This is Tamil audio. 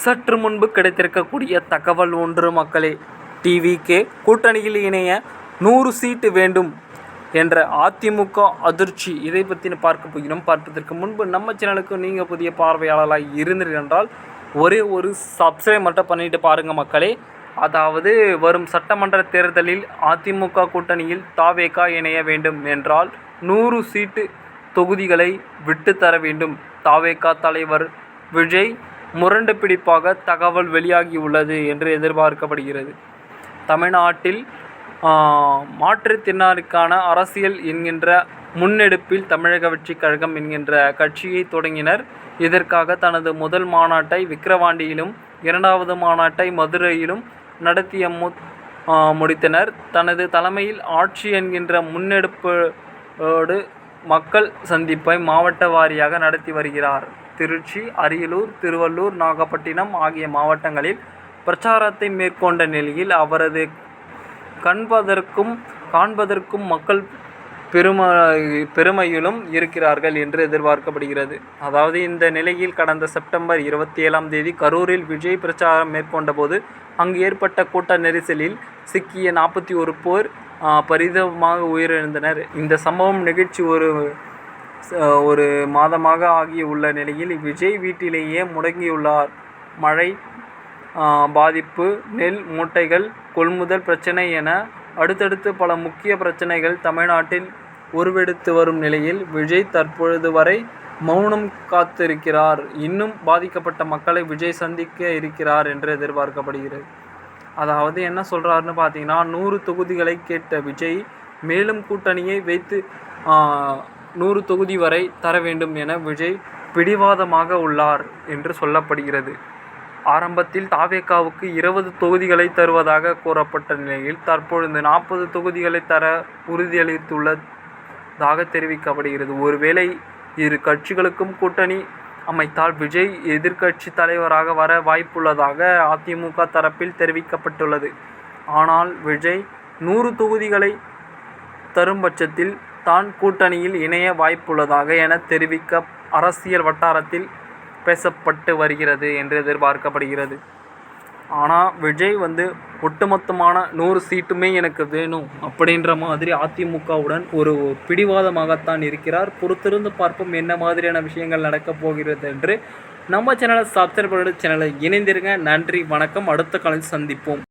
சற்று முன்பு கிடைத்திருக்கக்கூடிய தகவல் ஒன்று மக்களே. டிவிகே கூட்டணியில் இணைய 100 சீட்டு வேண்டும் என்ற அதிமுக அதிர்ச்சி. இதை பற்றி பார்க்க போகிறோம். பார்ப்பதற்கு முன்பு நம்ம சேனலுக்கு நீங்கள் புதிய பார்வையாளராக இருந்தீர்கள் என்றால் ஒரே ஒரு சப்ஸ்கிரைப் மட்டும் பண்ணிட்டு பாருங்கள் மக்களே. அதாவது வரும் சட்டமன்ற தேர்தலில் அதிமுக கூட்டணியில் தாவேகா இணைய வேண்டும் என்றால் 100 சீட்டு தொகுதிகளை விட்டுத்தர வேண்டும். தாவேகா தலைவர் விஜய் முரண்டு பிடிப்பாக தகவல் வெளியாகியுள்ளது என்று எதிர்பார்க்கப்படுகிறது. தமிழ்நாட்டில் மாற்றுத்திறனாளிக்கான அரசியல் என்கின்ற முன்னெடுப்பில் தமிழக வெற்றிக் கழகம் என்கின்ற கட்சியை தொடங்கினர். இதற்காக தனது முதல் மாநாட்டை விக்கிரவாண்டியிலும் 2வது மாநாட்டை மதுரையிலும் நடத்திய முடித்தனர். தனது தலைமையில் ஆட்சி என்கின்ற முன்னெடுப்போடு மக்கள் சந்திப்பை மாவட்ட வாரியாக நடத்தி வருகிறார். திருச்சி, அரியலூர், திருவள்ளூர், நாகப்பட்டினம் ஆகிய மாவட்டங்களில் பிரச்சாரத்தை மேற்கொண்ட நிலையில் அவரது காண்பதற்கும் மக்கள் பெருமையிலும் இருக்கிறார்கள் என்று எதிர்பார்க்கப்படுகிறது. அதாவது இந்த நிலையில் கடந்த செப்டம்பர் 27ஆம் தேதி கரூரில் விஜய் பிரச்சாரம் மேற்கொண்ட போது அங்கு ஏற்பட்ட கூட்ட நெரிசலில் சிக்கிய 41 பேர் பரிதாபமாக உயிரிழந்தனர். இந்த சம்பவம் நிகழ்ச்சி ஒரு மாதமாக ஆகியுள்ள நிலையில் விஜய் வீட்டிலேயே முடங்கியுள்ளார். மழை பாதிப்பு, நெல் மூட்டைகள் கொள்முதல் பிரச்சனை என அடுத்தடுத்து பல முக்கிய பிரச்சனைகள் தமிழ்நாட்டில் உருவெடுத்து வரும் நிலையில் விஜய் தற்பொழுது வரை மௌனம் காத்திருக்கிறார். இன்னும் பாதிக்கப்பட்ட மக்களை விஜய் சந்திக்க இருக்கிறார் என்று எதிர்பார்க்கப்படுகிறது. அதாவது என்ன சொல்கிறாருன்னு பார்த்தீங்கன்னா, 100 தொகுதிகளை கேட்ட விஜய் மேலும் கூட்டணியை வைத்து 100 தொகுதி வரை தர வேண்டும் என விஜய் பிடிவாதமாக உள்ளார் என்று சொல்லப்படுகிறது. ஆரம்பத்தில் தாவேகாவுக்கு 20 தொகுதிகளை தருவதாக கூறப்பட்ட நிலையில் தற்பொழுது 40 தொகுதிகளை தர உறுதியளித்துள்ளதாக தெரிவிக்கப்படுகிறது. ஒருவேளை இரு கட்சிகளுக்கும் கூட்டணி அமைத்தால் விஜய் எதிர்க்கட்சி தலைவராக வர வாய்ப்புள்ளதாக அதிமுக தரப்பில் தெரிவிக்கப்பட்டுள்ளது. ஆனால் விஜய் 100 தொகுதிகளை தரும் பட்சத்தில் தான் கூட்டணியில் இணைய வாய்ப்புள்ளதாக என தெரிவிக்க அரசியல் வட்டாரத்தில் பேசப்பட்டு வருகிறது என்று எதிர்பார்க்கப்படுகிறது. ஆனால் விஜய் ஒட்டுமொத்தமான 100 சீட்டுமே எனக்கு வேணும் அப்படின்ற மாதிரி அதிமுகவுடன் ஒரு பிடிவாதமாகத்தான் இருக்கிறார். பொறுத்திருந்து பார்ப்போம் என்ன மாதிரியான விஷயங்கள் நடக்கப் போகிறது என்று. நம்ம சேனலை சப்ஸ்கிரைப் பண்ணிட்டு சேனலை இணைந்திருங்க. நன்றி, வணக்கம். அடுத்த காலையில் சந்திப்போம்.